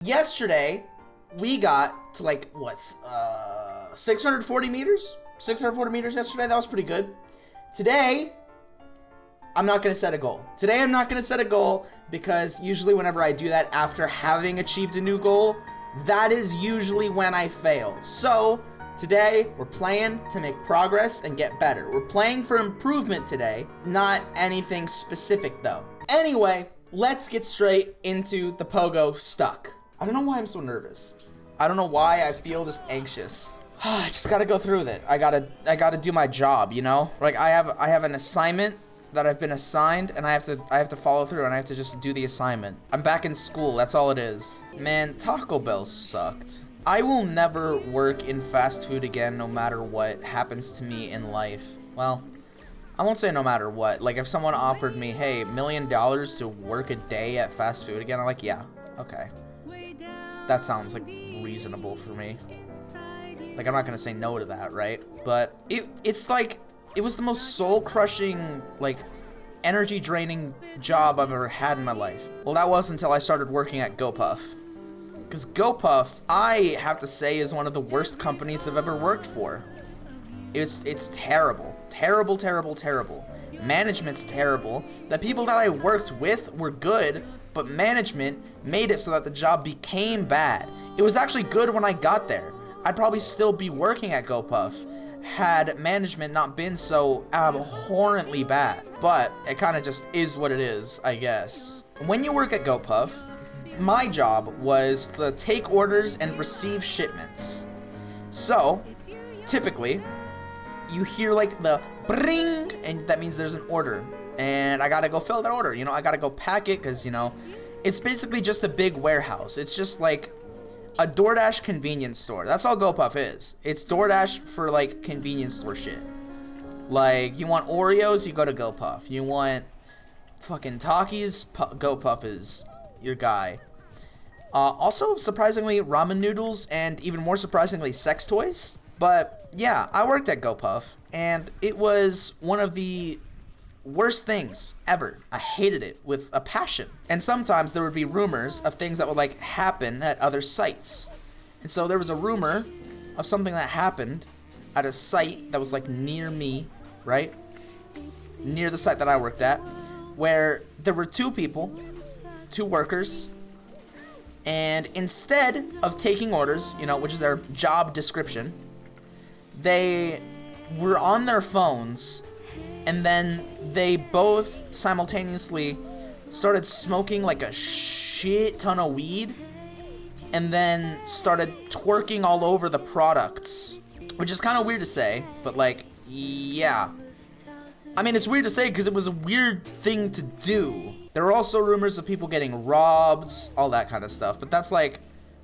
Yesterday, we got to like, 640 meters? 640 meters yesterday, that was pretty good. Today, I'm not gonna set a goal. Today, I'm not gonna set a goal because usually whenever I do that after having achieved a new goal, that is usually when I fail. So, today, we're playing to make progress and get better. We're playing for improvement today, not anything specific though. Anyway, let's get straight into the pogo stuck. I don't know why I'm so nervous. I don't know why I feel just anxious. I just gotta go through with it. I gotta do my job, you know? Like I have an assignment that I've been assigned and I have to follow through and I have to just do the assignment. I'm back in school, that's all it is. Man, Taco Bell sucked. I will never work in fast food again no matter what happens to me in life. Well, I won't say no matter what. Like if someone offered me, hey, $1 million to work a day at fast food again, I'm like, yeah, okay. That sounds like reasonable for me. Like I'm not gonna say no to that, right? But it's like it was the most soul-crushing, like energy-draining job I've ever had in my life. Well, that was until I started working at GoPuff. Because GoPuff, I have to say, is one of the worst companies I've ever worked for. It's terrible. Terrible, terrible, terrible. Management's terrible. The people that I worked with were good, but management made it so that the job became bad. It was actually good when I got there. I'd probably still be working at GoPuff had management not been so abhorrently bad. But it kind of just is what it is, I guess. When you work at GoPuff, my job was to take orders and receive shipments. So, typically, you hear like the bring, and that means there's an order. And I gotta go fill that order, you know, I gotta go pack it, because, you know, it's basically just a big warehouse. It's just like a DoorDash convenience store. That's all GoPuff is. It's DoorDash for like convenience store shit. Like, you want Oreos, you go to GoPuff. You want fucking Takis, GoPuff is your guy. Also, surprisingly, ramen noodles, and even more surprisingly, sex toys. But yeah, I worked at GoPuff, and it was one of the worst things ever. I hated it with a passion. And sometimes there would be rumors of things that would like happen at other sites. And so there was a rumor of something that happened at a site that was like near me, right? Near the site that I worked at, where there were two people, two workers, and instead of taking orders, you know, which is their job description, they were on their phones, and then they both simultaneously started smoking like a shit ton of weed, and then started twerking all over the products, which is kind of weird to say, but like, yeah. I mean, it's weird to say because it was a weird thing to do. There were also rumors of people getting robbed, all that kind of stuff, but that's like,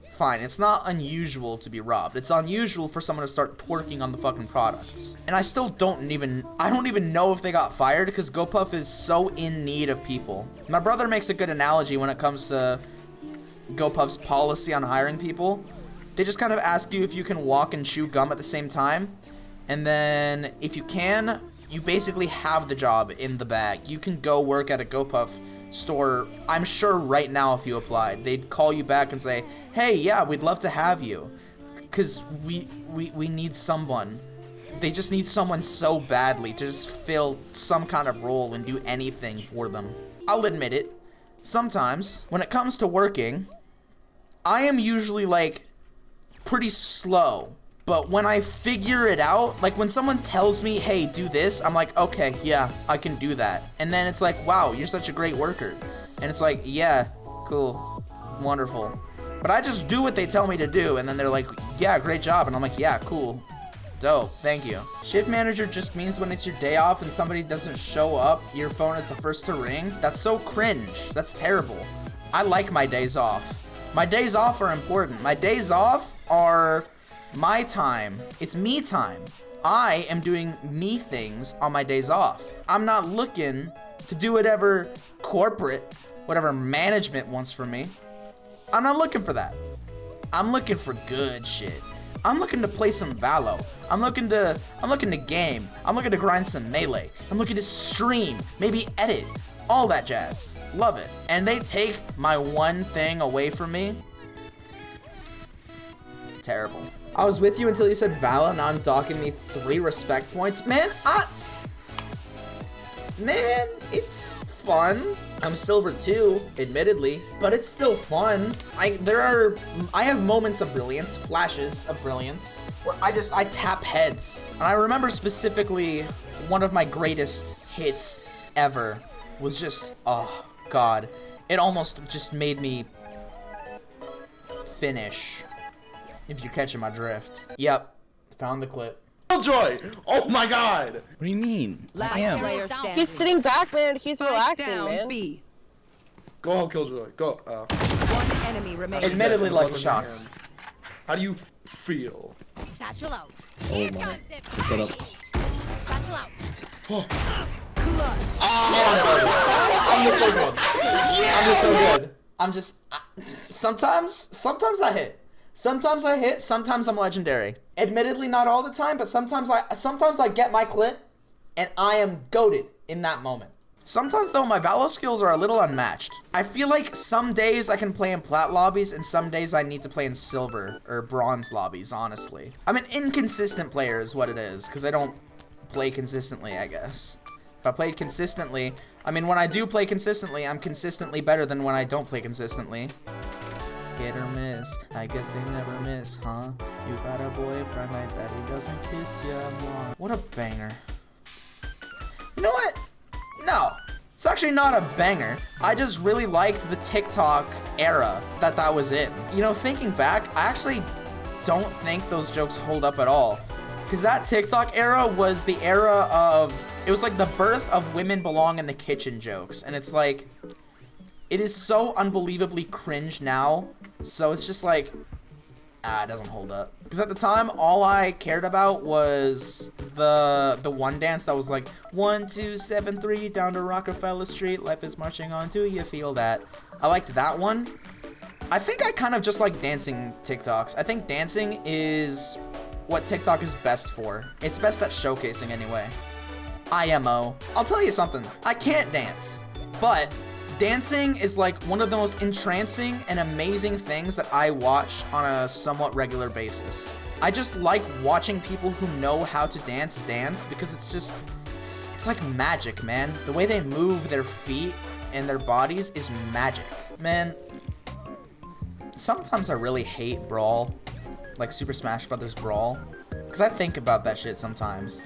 fine. It's not unusual to be robbed. It's unusual for someone to start twerking on the fucking products. And I still don't even know if they got fired because GoPuff is so in need of people. My brother makes a good analogy when it comes to GoPuff's policy on hiring people. They just kind of ask you if you can walk and chew gum at the same time. And then if you can, you basically have the job in the bag. You can go work at a GoPuff store, I'm sure right now if you applied. They'd call you back and say, hey, yeah, we'd love to have you. Because we need someone. They just need someone so badly to just fill some kind of role and do anything for them. I'll admit it. Sometimes, when it comes to working, I am usually like pretty slow. But when I figure it out, like when someone tells me, hey, do this, I'm like, okay, yeah, I can do that. And then it's like, wow, you're such a great worker. And it's like, yeah, cool, wonderful. But I just do what they tell me to do. And then they're like, yeah, great job. And I'm like, yeah, cool, dope, thank you. Shift manager just means when it's your day off and somebody doesn't show up, your phone is the first to ring. That's so cringe. That's terrible. I like my days off. My days off are important. My days off are my time. It's me time. I am doing me things on my days off. I'm not looking to do whatever whatever management wants from me. I'm not looking for that. I'm looking for good shit. I'm looking to play some Valo. I'm looking to game. I'm looking to grind some Melee. I'm looking to stream, maybe edit, all that jazz. Love it. And they take my one thing away from me. terrible. I was with you until you said Vala, and now I'm docking me 3 respect points. Man, man, it's fun. I'm silver 2, admittedly, but it's still fun. I have moments of brilliance, flashes of brilliance, where I tap heads. And I remember specifically one of my greatest hits ever was just, oh God, it almost just made me finish, if you're catching my drift. Yep, found the clip. Killjoy! Oh my God! What do you mean? He's sitting back, man. He's relaxing, man. B. Go out, Killjoy. Go. One enemy remaining. Admittedly, like shots. How do you feel? Satchel out. Oh my. Set up. Satchel out. I'm just so good. I'm just so good. Sometimes I hit. Sometimes I hit, sometimes I'm legendary. Admittedly, not all the time, but sometimes I get my clip, and I am goated in that moment. Sometimes, though, my Valo skills are a little unmatched. I feel like some days I can play in plat lobbies, and some days I need to play in silver or bronze lobbies, honestly. I'm an inconsistent player is what it is, because I don't play consistently, I guess. If I played consistently, I mean, when I do play consistently, I'm consistently better than when I don't play consistently. Hit or miss, I guess they never miss, huh? You got a boyfriend, I bet he doesn't kiss you more. What a banger. You know what? No, it's actually not a banger. I just really liked the TikTok era that was in. You know, thinking back, I actually don't think those jokes hold up at all. Because that TikTok era was the era of, it was like the birth of women belong in the kitchen jokes. And it's like, it is so unbelievably cringe now. So it's just like, it doesn't hold up. Because at the time, all I cared about was the one dance that was like 1, 2, 7, 3 down to Rockefeller Street. Life is marching on. Do you feel that? I liked that one. I think I kind of just like dancing TikToks. I think dancing is what TikTok is best for. It's best at showcasing anyway. IMO. I'll tell you something. I can't dance, but dancing is like one of the most entrancing and amazing things that I watch on a somewhat regular basis. I just like watching people who know how to dance because it's like magic, man. The way they move their feet and their bodies is magic. Man, sometimes I really hate Brawl, like Super Smash Bros. Brawl, because I think about that shit sometimes.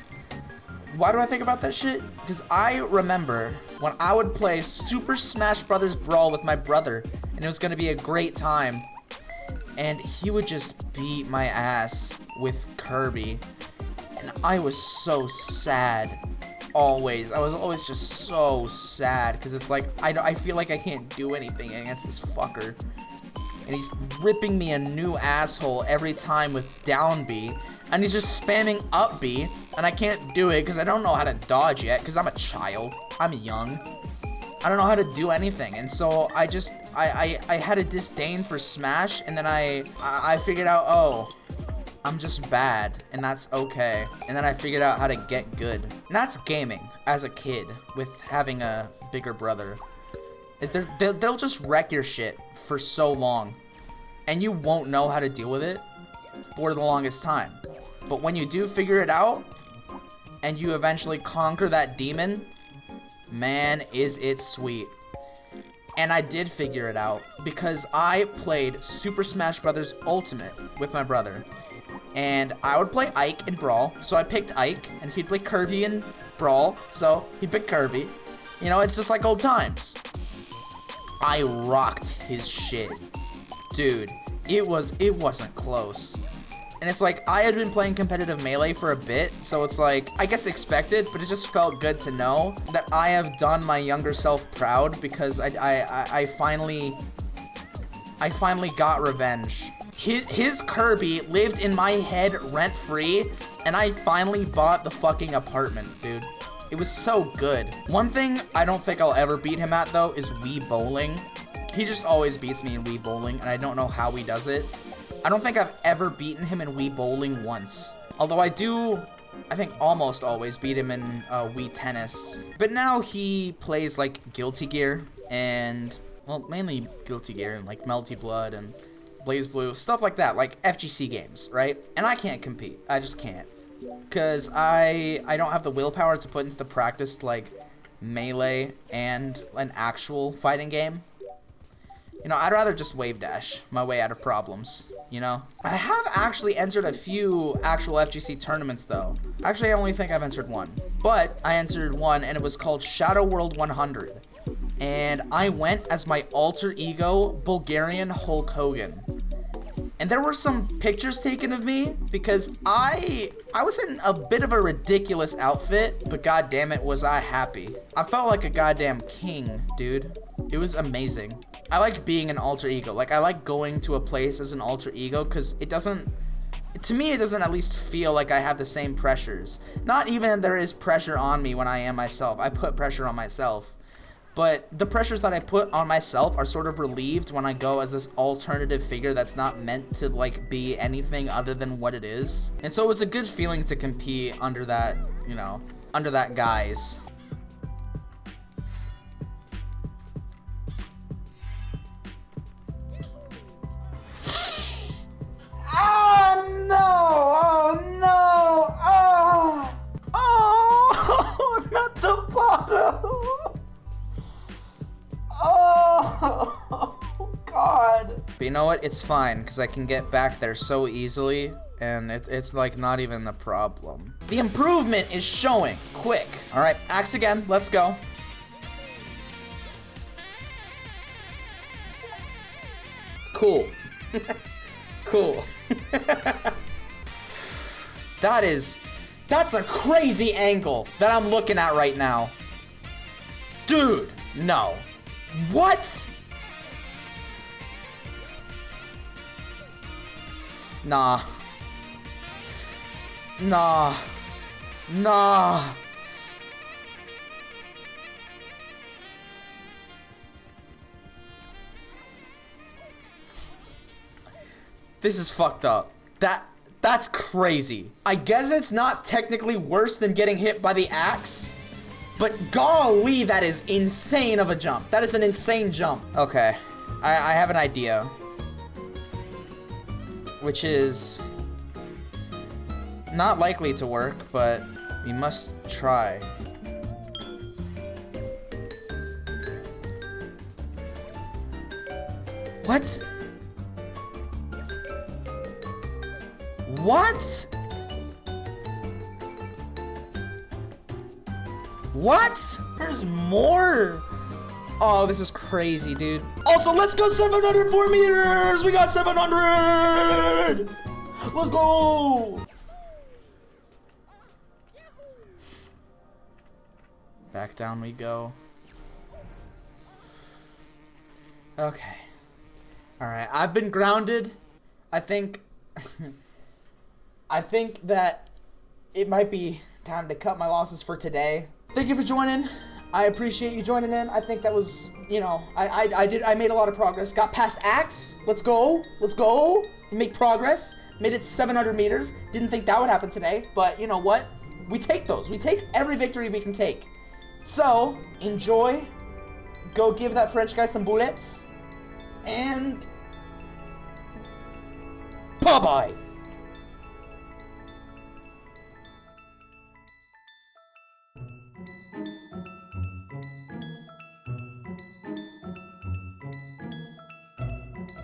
Why do I think about that shit? Because I remember when I would play Super Smash Bros. Brawl with my brother, and it was going to be a great time, and he would just beat my ass with Kirby, and I was so sad, always. I was always just so sad, because it's like, I feel like I can't do anything against this fucker, and he's ripping me a new asshole every time with down B, and he's just spamming up B, and I can't do it because I don't know how to dodge yet, because I'm a child. I'm young. I don't know how to do anything, and so I had a disdain for Smash, and then I figured out, oh, I'm just bad, and that's okay. And then I figured out how to get good. And that's gaming as a kid with having a bigger brother. Is they'll just wreck your shit for so long, and you won't know how to deal with it for the longest time. But when you do figure it out, and you eventually conquer that demon, man, is it sweet. And I did figure it out, because I played Super Smash Bros. Ultimate with my brother. And I would play Ike in Brawl, so I picked Ike, and he'd play Kirby in Brawl, so he picked Kirby. You know, it's just like old times. I rocked his shit. Dude, it wasn't close. And it's like, I had been playing competitive Melee for a bit, so it's like, I guess expected, but it just felt good to know that I have done my younger self proud, because I finally got revenge. His Kirby lived in my head rent-free, and I finally bought the fucking apartment, dude. It was so good. One thing I don't think I'll ever beat him at, though, is Wii Bowling. He just always beats me in Wii Bowling, and I don't know how he does it. I don't think I've ever beaten him in Wii Bowling once. Although I think almost always beat him in Wii Tennis. But now he plays like Guilty Gear and, well, mainly Guilty Gear and like Melty Blood, and Blaze Blue, stuff like that, like FGC games, right? And I can't compete. I just can't. Because I don't have the willpower to put into the practice, like, melee and an actual fighting game. You know, I'd rather just wave dash my way out of problems, you know? I have actually entered a few actual FGC tournaments, though. Actually, I only think I've entered one. But I entered one, and it was called Shadow World 100. And I went as my alter ego, Bulgarian Hulk Hogan. And there were some pictures taken of me because I was in a bit of a ridiculous outfit, but god damn it was I happy. I felt like a goddamn king, dude. It was amazing. I liked being an alter ego. Like, I like going to a place as an alter ego because it doesn't, to me, it doesn't at least feel like I have the same pressures. Not even there is pressure on me when I am myself. I put pressure on myself. But the pressures that I put on myself are sort of relieved when I go as this alternative figure that's not meant to, like, be anything other than what it is. And so it was a good feeling to compete under that, you know, under that guise. Oh no! Oh no! Oh! Oh! Not the bottom! Oh, God. But you know what? It's fine, because I can get back there so easily, and it's like not even a problem. The improvement is showing. Quick. All right, axe again. Let's go. Cool. Cool. That's a crazy angle that I'm looking at right now. Dude, no. What? Nah. Nah. Nah. This is fucked up. That's crazy. I guess it's not technically worse than getting hit by the axe. But golly, that is insane of a jump. That is an insane jump. Okay, I have an idea. Which is not likely to work, but we must try. What? What? What? There's more. Oh, this is crazy, dude. Also, let's go 704 meters. We got 700. Let's go. Back down we go. Okay. All right. I've been grounded. I think that it might be time to cut my losses for today. Thank you for joining. I appreciate you joining in. I think that was, you know, I made a lot of progress. Got past axe. Let's go. Let's go. Make progress. Made it 700 meters. Didn't think that would happen today, but you know what? We take those. We take every victory we can take. So, enjoy. Go give that French guy some bullets. And bye-bye.